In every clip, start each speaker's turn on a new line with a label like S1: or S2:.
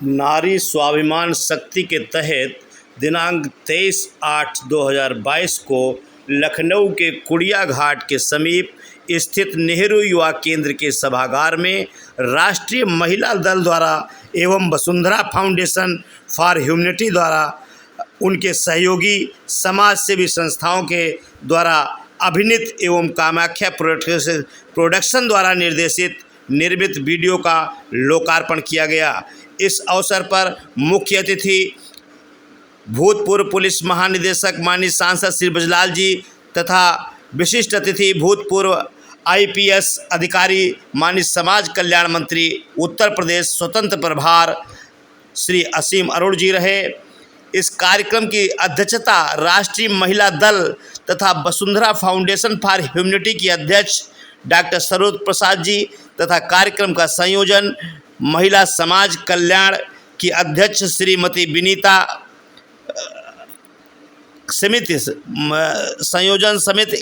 S1: नारी स्वाभिमान शक्ति के तहत दिनांक 23/8/2022 को लखनऊ के कुड़िया घाट के समीप स्थित नेहरू युवा केंद्र के सभागार में राष्ट्रीय महिला दल द्वारा एवं वसुंधरा फाउंडेशन फॉर ह्यूमैनिटी द्वारा उनके सहयोगी समाज सेवी संस्थाओं के द्वारा अभिनीत एवं कामाख्या प्रोडक्शन द्वारा निर्मित वीडियो का लोकार्पण किया गया। इस अवसर पर मुख्य अतिथि भूतपूर्व पुलिस महानिदेशक माननीय सांसद श्री ब्रजलाल जी तथा विशिष्ट अतिथि भूतपूर्व आईपीएस अधिकारी माननीय समाज कल्याण मंत्री उत्तर प्रदेश स्वतंत्र प्रभार श्री असीम अरुण जी रहे। इस कार्यक्रम की अध्यक्षता राष्ट्रीय महिला दल तथा वसुंधरा फाउंडेशन फॉर ह्यूमैनिटी की अध्यक्ष डॉक्टर सरोज प्रसाद जी तथा कार्यक्रम का संयोजन महिला समाज कल्याण की अध्यक्ष श्रीमती विनीता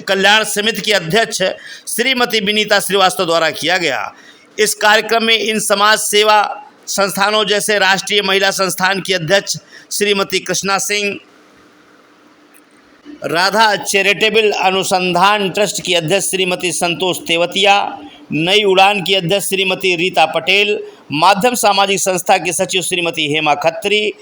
S1: कल्याण समिति की अध्यक्ष श्रीमती विनीता श्रीवास्तव द्वारा किया गया। इस कार्यक्रम में इन समाज सेवा संस्थानों जैसे राष्ट्रीय महिला संस्थान की अध्यक्ष श्रीमती कृष्णा सिंह, राधा चैरिटेबल अनुसंधान ट्रस्ट की अध्यक्ष श्रीमती संतोष तेवतिया, नई उड़ान की अध्यक्ष श्रीमती रीता पटेल, माध्यम सामाजिक संस्था की सचिव श्रीमती हेमा खत्री,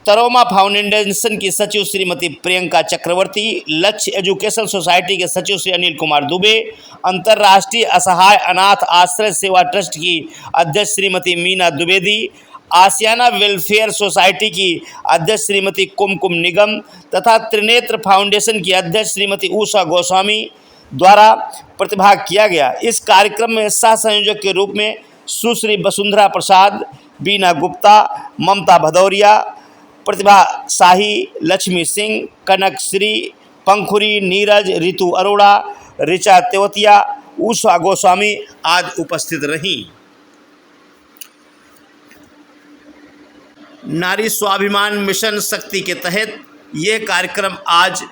S1: तरोमा फाउंडेशन की सचिव श्रीमती प्रियंका चक्रवर्ती, लक्ष्य एजुकेशन सोसाइटी के सचिव श्री अनिल कुमार दुबे, अंतर्राष्ट्रीय असहाय अनाथ आश्रय सेवा ट्रस्ट की अध्यक्ष श्रीमती मीना द्विवेदी, आसियाना वेलफेयर सोसाइटी की अध्यक्ष श्रीमती कुमकुम निगम तथा त्रिनेत्र फाउंडेशन की अध्यक्ष श्रीमती उषा गोस्वामी द्वारा प्रतिभाग किया गया। इस कार्यक्रम में सह संयोजक के रूप में सुश्री वसुंधरा प्रसाद, बीना गुप्ता, ममता भदौरिया, प्रतिभा शाही, लक्ष्मी सिंह, कनक श्री, पंखुरी, नीरज, रितु अरोड़ा, ऋचा तेवतिया, उषा गोस्वामी आदि उपस्थित रहीं। नारी स्वाभिमान मिशन शक्ति के तहत ये कार्यक्रम आज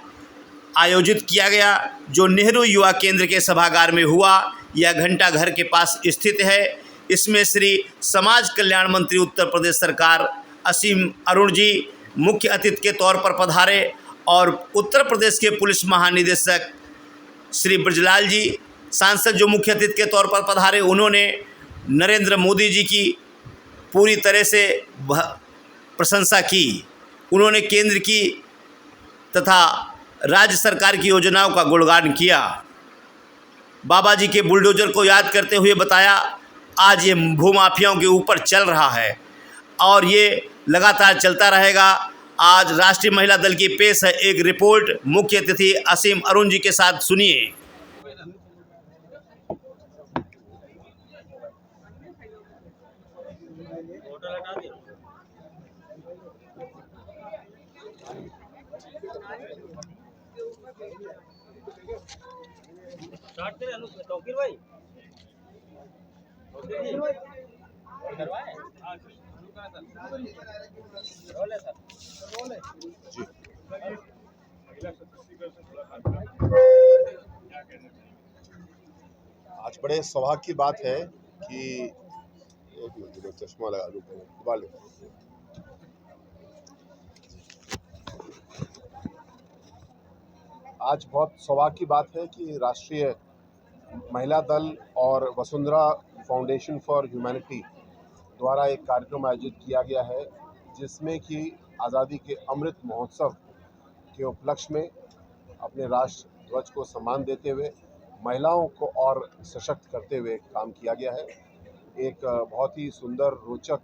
S1: आयोजित किया गया, जो नेहरू युवा केंद्र के सभागार में हुआ। यह घंटा घर के पास स्थित है। इसमें श्री समाज कल्याण मंत्री उत्तर प्रदेश सरकार असीम अरुण जी मुख्य अतिथि के तौर पर पधारे और उत्तर प्रदेश के पुलिस महानिदेशक श्री ब्रजलाल जी सांसद जो मुख्य अतिथि के तौर पर पधारे, उन्होंने नरेंद्र मोदी जी की पूरी तरह से प्रशंसा की। उन्होंने केंद्र की तथा राज्य सरकार की योजनाओं का गुणगान किया। बाबा जी के बुलडोजर को याद करते हुए बताया, आज ये भूमाफियाओं के ऊपर चल रहा है और ये लगातार चलता रहेगा। आज राष्ट्रीय महिला दल की पेश है एक रिपोर्ट, मुख्य अतिथि असीम अरुण जी के साथ सुनिए।
S2: आज बड़े सौभाग्य की बात है कि एक मिनट चश्मा लगा लूं। आज बहुत सौभाग्य की बात है कि राष्ट्रीय महिला दल और वसुंधरा फाउंडेशन फॉर ह्यूमैनिटी द्वारा एक कार्यक्रम आयोजित किया गया है, जिसमें कि आज़ादी के अमृत महोत्सव के उपलक्ष्य में अपने राष्ट्र ध्वज को सम्मान देते हुए महिलाओं को और सशक्त करते हुए काम किया गया है। एक बहुत ही सुंदर, रोचक,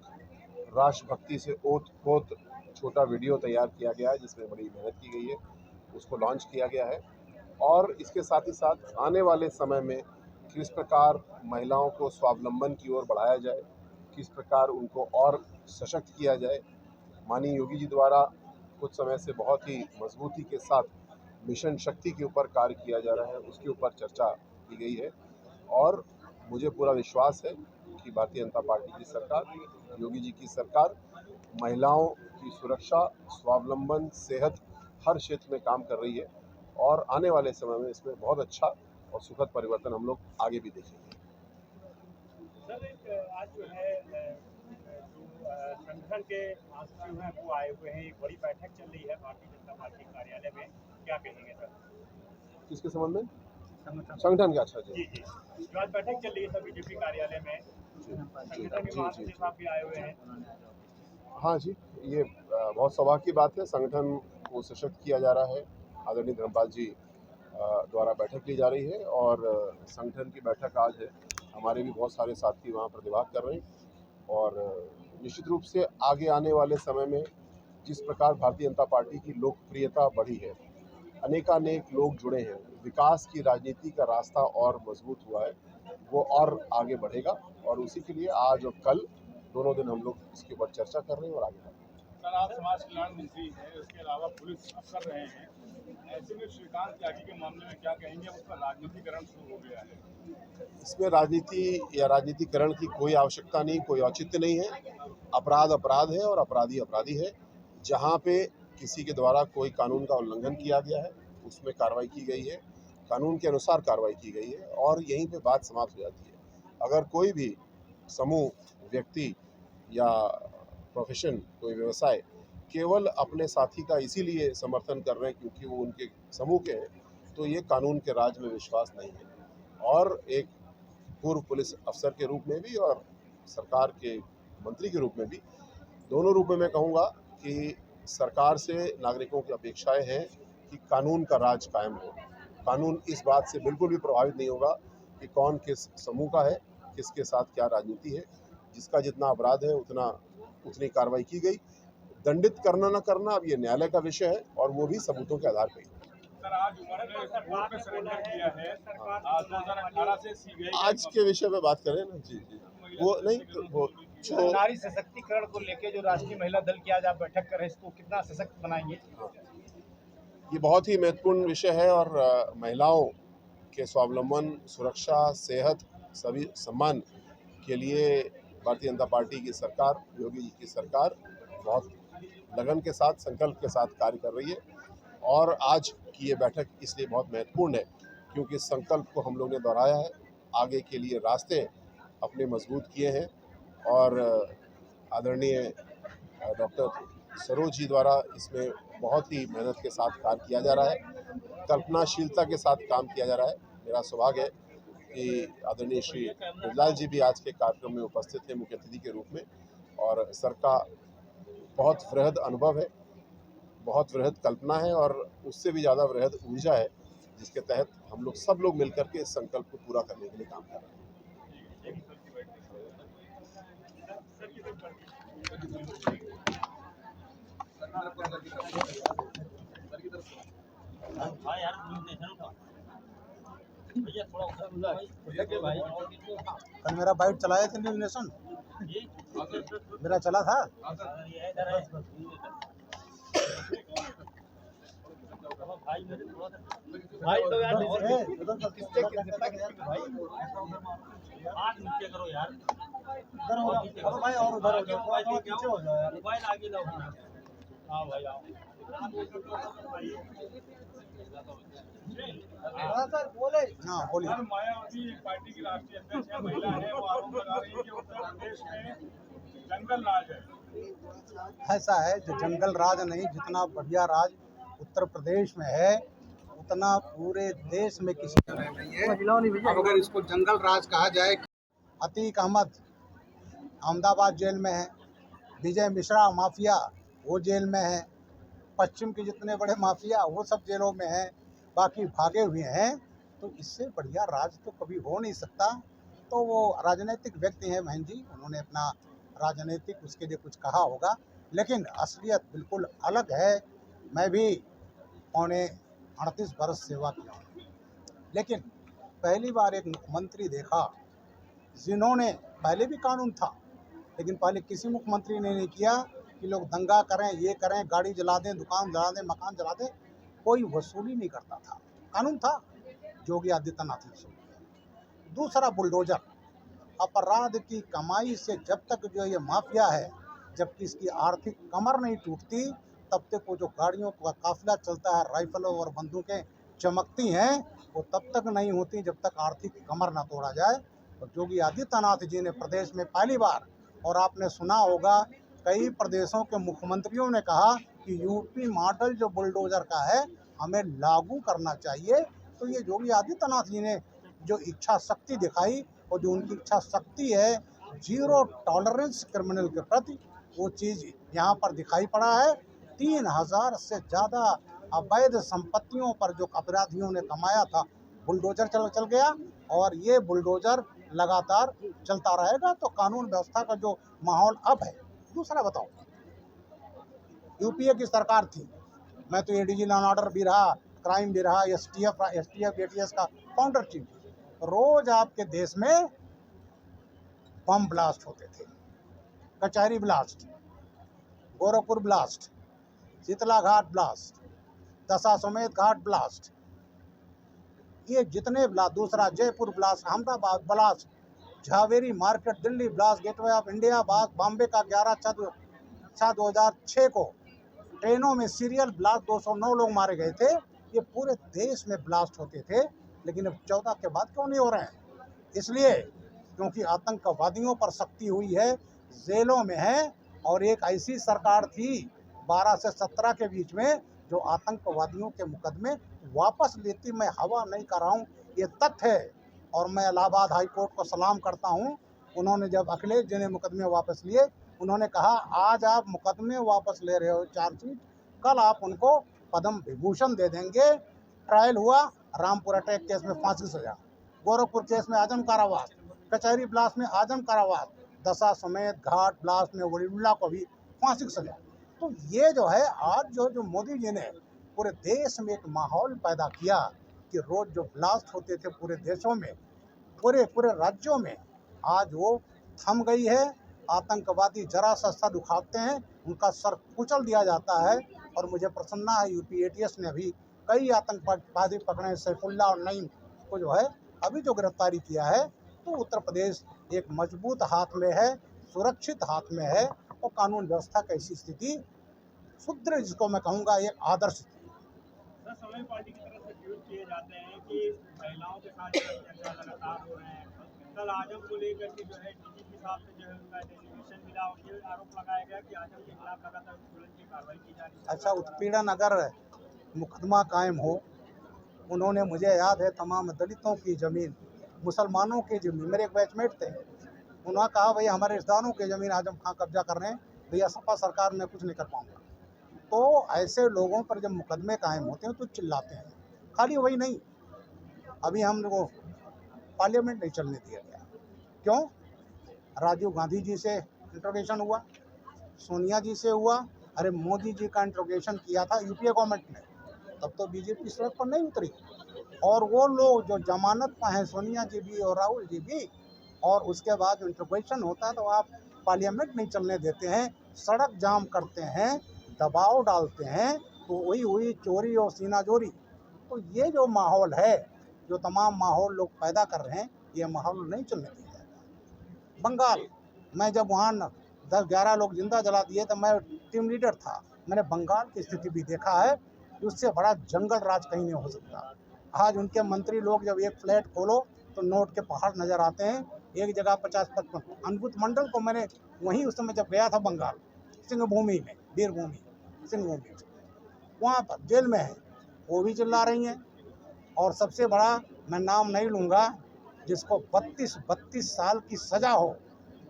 S2: राष्ट्रभक्ति से ओत-प्रोत छोटा वीडियो तैयार किया गया है, जिसमें बड़ी मेहनत की गई है। उसको लॉन्च किया गया है और इसके साथ ही साथ आने वाले समय में किस प्रकार महिलाओं को स्वावलंबन की ओर बढ़ाया जाए, किस प्रकार उनको और सशक्त किया जाए। माननीय योगी जी द्वारा कुछ समय से बहुत ही मजबूती के साथ मिशन शक्ति के ऊपर कार्य किया जा रहा है, उसके ऊपर चर्चा की गई है और मुझे पूरा विश्वास है कि भारतीय जनता पार्टी की सरकार, योगी जी की सरकार महिलाओं की सुरक्षा, स्वावलंबन, सेहत हर क्षेत्र में काम कर रही है और आने वाले समय में इसमें बहुत अच्छा और सुखद परिवर्तन हम लोग आगे भी देखेंगे।
S3: सर, आज जो है संगठन के महासचिव हैं वो आए हुए हैं, एक बड़ी बैठक चल रही है भारतीय जनता पार्टी कार्यालय में, क्या कहेंगे सर?
S2: किसके संबंध में? संगठन के। अच्छा जी
S3: जी जी, जो आज बैठक चल रही है सर बीजेपी कार्यालय में, संगठन के महासचिव साहब भी आए हुए हैं।
S2: हाँ जी, ये बहुत सौभाग्य की बात है। संगठन को सशक्त किया जा रहा है। आदरणीय धर्मपाल जी द्वारा बैठक ली जा रही है और संगठन की बैठक आज है। हमारे भी बहुत सारे साथी वहाँ प्रतिभाग कर रहे हैं और निश्चित रूप से आगे आने वाले समय में जिस प्रकार भारतीय जनता पार्टी की लोकप्रियता बढ़ी है, अनेकानेक लोग जुड़े हैं, विकास की राजनीति का रास्ता और मजबूत हुआ है, वो और आगे बढ़ेगा और उसी के लिए आज और कल दोनों दिन हम लोग इसके ऊपर चर्चा कर रहे हैं और आगे बढ़ रहे हैं।
S4: सर, आप समाज कल्याण मंत्री हैं, उसके अलावा पुलिस अफसर रहे हैं, ऐसे में श्रीकांत त्यागी के मामले में क्या कहेंगे? उसका राजनीतिकरण शुरू हो गया है।
S2: इसमें राजनीति या राजनीतिकरण की कोई आवश्यकता नहीं, कोई औचित्य नहीं है। अपराध अपराध है और अपराधी अपराधी है। जहाँ पे किसी के द्वारा कोई कानून का उल्लंघन किया गया है उसमें कार्रवाई की गई है, कानून के अनुसार कार्रवाई की गई है और यहीं पे बात समाप्त हो जाती है। अगर कोई भी समूह, व्यक्ति या प्रोफेशन, कोई व्यवसाय केवल अपने साथी का इसीलिए समर्थन कर रहे हैं क्योंकि वो उनके समूह के हैं, तो ये कानून के राज में विश्वास नहीं है। और एक पूर्व पुलिस अफसर के रूप में भी और सरकार के मंत्री के रूप में भी, दोनों रूप में मैं कहूँगा कि सरकार से नागरिकों की अपेक्षाएं हैं कि कानून का राज कायम हो। कानून इस बात से बिल्कुल भी प्रभावित नहीं होगा कि कौन किस समूह का है, किसके साथ क्या राजनीति है। जिसका जितना अपराध है उतनी कार्रवाई की गई। दंडित करना न करना अब ये न्यायालय का विषय है और वो भी सबूतों के आधार पर।
S4: सर, आज उन्होंने कोर्ट में सरेंडर किया है। 2018 से सीबीआई
S2: आज के विषय पे बात करें ना। जी जी, वो नहीं, वो जो
S3: नारी सशक्तिकरण को लेके जो राष्ट्रीय महिला दल की आज आप बैठक कर रहे हैं, इसको कितना सशक्त बनाएंगे?
S2: ये बहुत ही महत्वपूर्ण विषय है और महिलाओं के स्वावलंबन, सुरक्षा, सेहत, सभी सम्मान के लिए भारतीय जनता पार्टी की सरकार, योगी जी की सरकार बहुत लगन के साथ, संकल्प के साथ कार्य कर रही है। और आज की ये बैठक इसलिए बहुत महत्वपूर्ण है क्योंकि इस संकल्प को हम लोग ने दोहराया है, आगे के लिए रास्ते अपने मजबूत किए हैं और आदरणीय डॉक्टर सरोज जी द्वारा इसमें बहुत ही मेहनत के साथ कार्य किया जा रहा है, कल्पनाशीलता के साथ काम किया जा रहा है। मेरा सौभाग्य है कि आदरणीय श्री ब्रजलाल जी भी आज के कार्यक्रम में उपस्थित थे मुख्य अतिथि के रूप में और सर का बहुत वृहद अनुभव है, बहुत वृहद कल्पना है और उससे भी ज़्यादा वृहद ऊर्जा है जिसके तहत हम लोग सब लोग मिलकर के इस संकल्प को पूरा करने के लिए काम कर रहे हैं।
S5: कल मेरा बाइट चलाया थे न्यूज नेशन, मेरा चला था।
S3: भाई तो यार नीचे करो यार,
S5: इधर हो जाओ भाई और उधर हो जाओ, थोड़ा पीछे हो जाओ यार।
S3: मोबाइल आगे लाओ। हाँ भाई आओ।
S5: सर बोले। हाँ बोलिए।
S4: सर, मायावती पार्टी की राष्ट्रीय अध्यक्ष है, महिला है, वो आरोप लगा रही है कि उत्तर प्रदेश में जंगल राज है।
S5: ऐसा है जो जंगल राज नहीं, जितना बढ़िया राज उत्तर प्रदेश में है उतना पूरे देश में किसी जगह नहीं है। अब अगर इसको जंगल राज कहा जाए, अतीक अहमद अहमदाबाद जेल में है, विजय मिश्रा माफिया वो जेल में है, पश्चिम के जितने बड़े माफिया वो सब जेलों में हैं, बाकी भागे हुए हैं। तो इससे बढ़िया राज तो कभी हो नहीं सकता। तो वो राजनीतिक व्यक्ति हैं बहन जी, उन्होंने अपना राजनीतिक उसके लिए कुछ कहा होगा, लेकिन असलियत बिल्कुल अलग है। मैं भी पौने 38 वर्ष सेवा किया हूँ, लेकिन पहली बार एक मुख्यमंत्री देखा जिन्होंने, पहले भी कानून था लेकिन पहले किसी मुख्यमंत्री ने नहीं किया कि लोग दंगा करें, ये करें, गाड़ी जला दें, दुकान जला दें, मकान जला दें, कोई वसूली नहीं करता था। कानून था, योगी आदित्यनाथ ने शुरू किया। दूसरा बुलडोजर, अपराध की कमाई से जब तक जो ये माफिया है, जबकि इसकी आर्थिक कमर नहीं टूटती तब तक वो जो गाड़ियों का काफिला चलता है, राइफलों और बंदूकें चमकती हैं, वो तब तक नहीं होती जब तक आर्थिक कमर ना तोड़ा जाए। तो योगी आदित्यनाथ जी ने प्रदेश में पहली बार, और आपने सुना होगा कई प्रदेशों के मुख्यमंत्रियों ने कहा कि यूपी मॉडल जो बुलडोजर का है हमें लागू करना चाहिए। तो ये योगी आदित्यनाथ जी ने जो इच्छा शक्ति दिखाई और जो उनकी इच्छा शक्ति है जीरो टॉलरेंस क्रिमिनल के प्रति, वो चीज़ यहाँ पर दिखाई पड़ा है। 3000 से ज़्यादा अवैध संपत्तियों पर जो अपराधियों ने कमाया था बुलडोजर चल गया और ये बुलडोजर लगातार चलता रहेगा। तो कानून व्यवस्था का जो माहौल अब है। दूसरा बताओ, यूपीए की सरकार थी, मैं तो एडीजी लॉ एंड ऑर्डर भी रहा, क्राइम भी रहा, एसटीएफ एटीएस का फाउंडर चीफ। रोज आपके देश में बम ब्लास्ट होते थे, कचहरी ब्लास्ट, गोरखपुर ब्लास्ट, शीतला घाट ब्लास्ट, दशाश्वमेध घाट ब्लास्ट, ये जितने ब्लास्ट, दूसरा Jaipur blast, Ahmedabad blast, Jhaveri market Delhi blast, gateway of India blast, Bombay का 11/6/2006 को ट्रेनों में सीरियल ब्लास्ट 209 लोग मारे गए थे। ये पूरे देश में ब्लास्ट होते थे, लेकिन अब 14 के बाद क्यों नहीं हो रहे हैं? इसलिए क्योंकि आतंकवादियों पर सख्ती हुई है, जेलों में है। और एक ऐसी सरकार थी 12 से 17 के बीच में जो आतंकवादियों के मुकदमे वापस लेती। मैं हवा नहीं कर रहा हूँ, ये तथ्य है। और मैं इलाहाबाद हाई कोर्ट को सलाम करता हूँ। उन्होंने जब अखिलेश जी ने मुकदमे वापस लिए, उन्होंने कहा आज आप मुकदमे वापस ले रहे हो चार्जशीट, कल आप उनको पद्म विभूषण दे देंगे। ट्रायल हुआ, रामपुर अटैक केस में फांसी सजा, गोरखपुर केस में आजम कारावास, कचहरी ब्लास्ट में आजम कारावास, दशाश्वमेध घाट ब्लास्ट में वलीउल्लाह को भी फांसी की सजा। तो ये जो है आज जो मोदी जी ने पूरे देश में एक माहौल पैदा किया कि रोज जो ब्लास्ट होते थे पूरे देशों में, पूरे राज्यों में, आज वो थम गई है। आतंकवादी जरा सा सर उखाड़ते हैं, उनका सर कुचल दिया जाता है। और मुझे प्रसन्नता है यूपी एटीएस ने भी कई आतंकवादी पकड़े, सैफुल्ला और नईम को जो है अभी जो गिरफ्तारी किया है। तो उत्तर प्रदेश एक मजबूत हाथ में है, सुरक्षित हाथ में है और कानून व्यवस्था की ऐसी स्थिति सुदृढ़, जिसको मैं कहूँगा एक आदर्श स्थिति।
S3: सर, समाजवादी पार्टी की तरफ से ट्वीट किए जाते हैं कि महिलाओं के साथ अत्याचार लगातार हो रहे हैं। कल आजम को लेकर के जो है डीजीपी साहब से जो है उनका डेजिग्नेशन मिला और ये आरोप लगाया गया कि आजम के खिलाफ लगातार उत्पीड़न की कार्रवाई की जा रही है।
S5: अच्छा, उत्पीड़न अगर मुकदमा कायम हो, उन्होंने, मुझे याद है, तमाम दलितों की ज़मीन, मुसलमानों की ज़मीन, मेरे एक बैचमेट थे, उन्होंने कहा भाई हमारे रिश्तेदारों की ज़मीन आजम खां कब्जा कर रहे हैं, भैया सपा सरकार में कुछ नहीं कर पाऊँगा। तो ऐसे लोगों पर जब मुकदमे कायम होते हैं तो चिल्लाते हैं। खाली वही नहीं, अभी हम लोगों पार्लियामेंट नहीं चलने दिया गया। क्यों? राजीव गांधी जी से इंट्रोगेशन हुआ, सोनिया जी से हुआ, अरे मोदी जी का इंट्रोगेशन किया था यूपीए गवर्नमेंट ने, तब तो बीजेपी सड़क पर नहीं उतरी। और वो लोग जो जमानत पर हैं, सोनिया जी भी और राहुल जी भी, और उसके बाद जो इंट्रोगेशन होता है तो आप पार्लियामेंट नहीं चलने देते हैं, सड़क जाम करते हैं, दबाव डालते हैं। तो वही हुई चोरी और सीनाजोरी। तो ये जो माहौल है, जो तमाम माहौल लोग पैदा कर रहे हैं, ये माहौल नहीं चलने दिया जाएगा। बंगाल, मैं जब वहाँ 10-11 लोग जिंदा जला दिए तो मैं टीम लीडर था, मैंने बंगाल की स्थिति भी देखा है। उससे बड़ा जंगल राज कहीं नहीं हो सकता। आज उनके मंत्री लोग जब एक फ्लैट खोलो तो नोट के पहाड़ नज़र आते हैं, एक जगह 50-55। अनबुत मंडल को मैंने वहीं उस समय जब गया था बंगाल, सिंहभूमि में, वीरभूमि सिंहभूमि, वहाँ पर जेल में है, वो भी चिल्ला रही हैं। और सबसे बड़ा, मैं नाम नहीं लूँगा, जिसको 32 साल की सज़ा हो,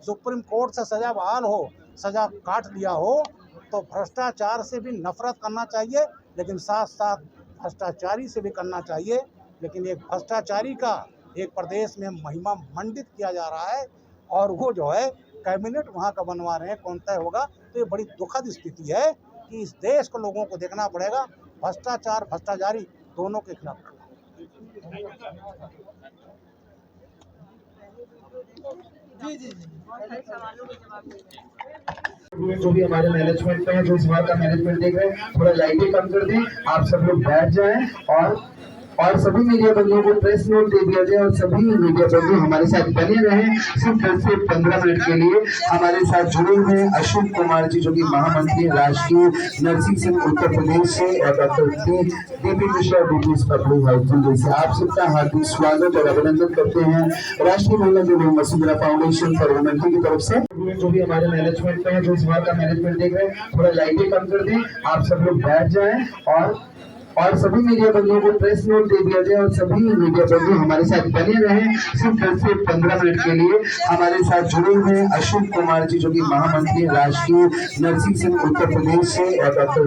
S5: सुप्रीम कोर्ट से सज़ा बहाल हो, सज़ा काट लिया हो, तो भ्रष्टाचार से भी नफरत करना चाहिए, लेकिन साथ साथ भ्रष्टाचारी से भी करना चाहिए। लेकिन एक भ्रष्टाचारी का एक प्रदेश में महिमा मंडित किया जा रहा है और वो जो है कैबिनेट वहाँ का बनवा रहे हैं, कौन तय होगा। तो ये बड़ी दुखद स्थिति है कि इस देश को लोगों को देखना पड़ेगा, भ्रष्टाचार भ्रष्टाचारी दोनों के खिलाफ लड़ना।
S6: जो भी हमारे मैनेजमेंट में है, जो इस बार का मैनेजमेंट देख रहे हैं, थोड़ा लाइटें कम कर दें, आप सब लोग बैठ जाएं और और सभी मीडिया बंधुओं को प्रेस नोट दे दिया जाए और सभी मीडिया बंधु हमारे साथ बने रहे सिर्फ 10 से 15 मिनट के लिए। हमारे साथ जुड़े हुए हैं अशोक कुमार जी जो कि महामंत्री राष्ट्रीय नरसिंह सिंह उत्तर प्रदेश से और doctor D P Mishra DPS public health Delhi से। आप सबका हार्दिक स्वागत और अभिनंदन करते हैं राष्ट्रीय महिला एवं वसुंधरा फाउंडेशन फॉर ह्यूमैनिटी की तरफ से। जो भी हमारे मैनेजमेंट में है, जो इस बार का मैनेजमेंट देख रहे हैं, थोड़ा लाइटें कम कर दें, आप सब लोग बैठ जाएं और सभी मीडिया बंधुओं को प्रेस नोट दे दिया जाए और सभी मीडिया बंधु हमारे साथ बने रहे सिर्फ 10 से 15 मिनट के लिए। हमारे साथ जुड़े हुए हैं अशोक कुमार जी जो कि महामंत्री राष्ट्रीय नरसिंह सिंह उत्तर प्रदेश से और doctor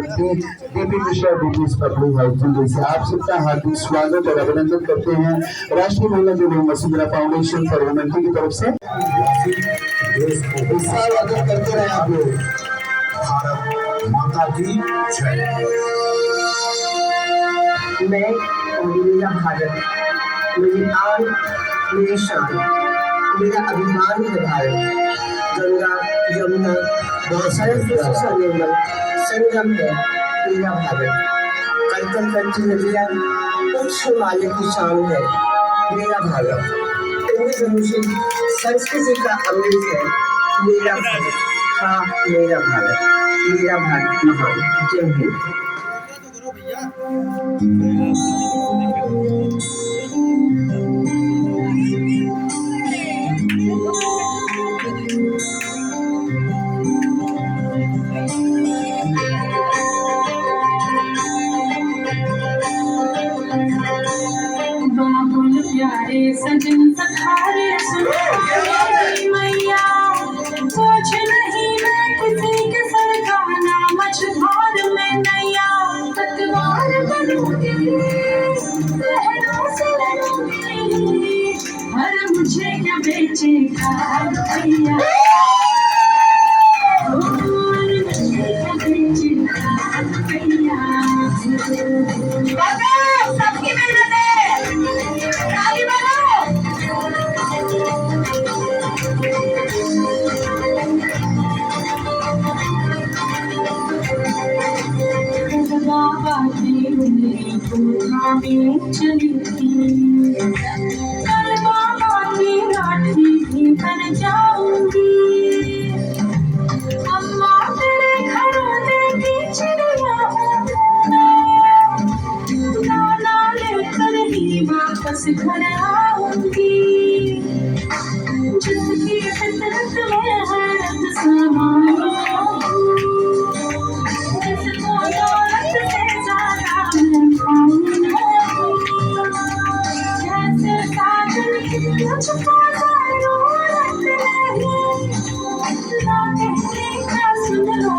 S6: D P Mishra DPS public health Delhi से। आप सबका हार्दिक स्वागत और अभिनंदन करते हैं राष्ट्रीय महिला एवं वसुंधरा फाउंडेशन फॉर ह्यूमैनिटी की तरफ से। स्वागत करते रहे आप लोग। भारत माता की जय।
S7: मैं और मेरा भारत, मेरी आन, मेरी शान, मेरा अभिमान है भारत। गंगा यमुना बहुत सारे संगम है मेरा भारत। कल करती नदियाँ उच्च हिमालय की शान है मेरा भारत। इंद्रधनुषी संस्कृति का अमृत है मेरा भारत। हाँ मेरा भारत महान। जय हिंद।
S8: बाबुल प्यारे सजन सखारे मैया कुछ नहीं मैं किसी के सर का ना मझधार में नैया पतवार बनूंगी लहरों से लड़ूंगी हर मुझे क्या बेचेगा भैया मुझे क्या बेचेगा भैया। सबकी मेहनत है ताली बाबा की उंगली को थामे चली थी कल बाबा की लाठी भी बन जाऊंगी। अम्मा तेरे घरों की चिड़िया दाना लेकर ही वापस घर आऊंगी। जिसकी फितरत में हैरत समाई जिसको दौलत से ज्यादा मैं पाऊं जैसे साजन मुझको जरूरत नहीं ना कहने का सुन लो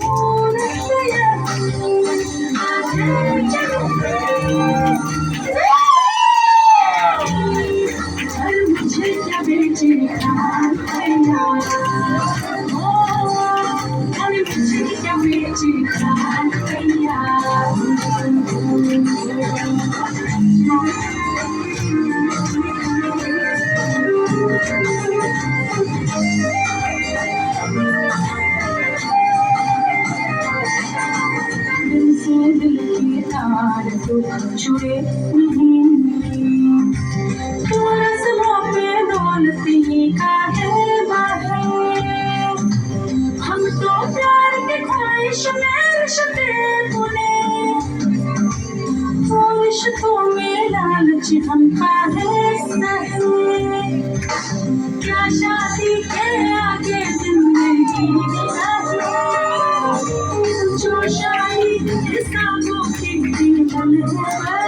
S8: भूलत मुझे क्या बेचेगा भैया मुझे क्या बेचेगा भैया। दिल से दिल की तार तो जुड़े नहीं तो रस्मों पे दौलत ही का है बाहर। हम तो प्यार के ख्वाहिश में रिश्ते बुने वो रिश्तों में लालच हमका है सही। क्या शादी के आगे जिंदगी नहीं जो शाही हिसाबों की जीवन है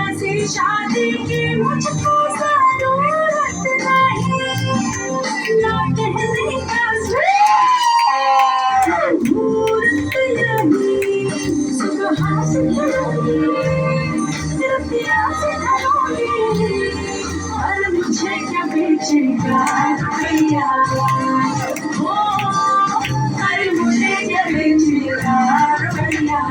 S8: ऐसी शादी की मुझको जरूरत नहीं ना कहने का जरूरत नहीं सुबह से सिर्फ प्यास धरूंगी और मुझे क्या बेचेगा भैया अरे मुझे क्या बेचेगा भैया।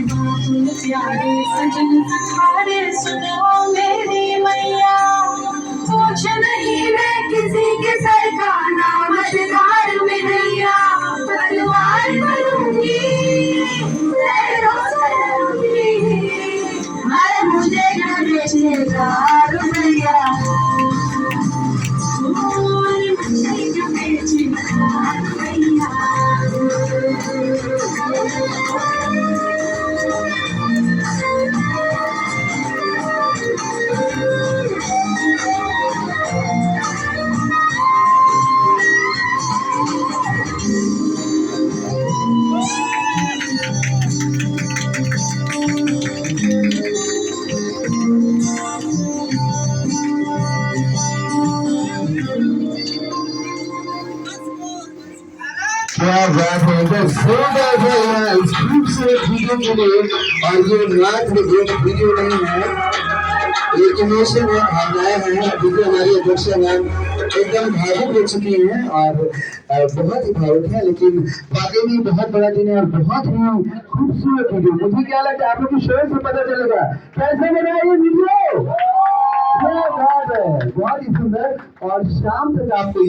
S8: बाबुल प्यारे सजन सखारे सुनो मेरी मैया कुछ नहीं मैं किसी के सर का ना मझधार में नैया पतवार बनूंगी
S6: बात है, तो जोरदार है इस खूबसूरत वीडियो के लिए। और ये मात्र एक वीडियो नहीं है, एक इमोशन है, भावनाएं हैं। क्योंकि हमारी अध्यक्ष मैम एकदम भावुक हो चुकी हैं और बहुत ही भावुक है, लेकिन वाकई में बहुत बड़ा दिन है और बहुत ही खूबसूरत वीडियो। मुझे क्या लगता है आप लोग की शोर से पता चलेगा कैसे बना ये वीडियो। क्या बात है, बहुत ही सुंदर। और शाम तक आपको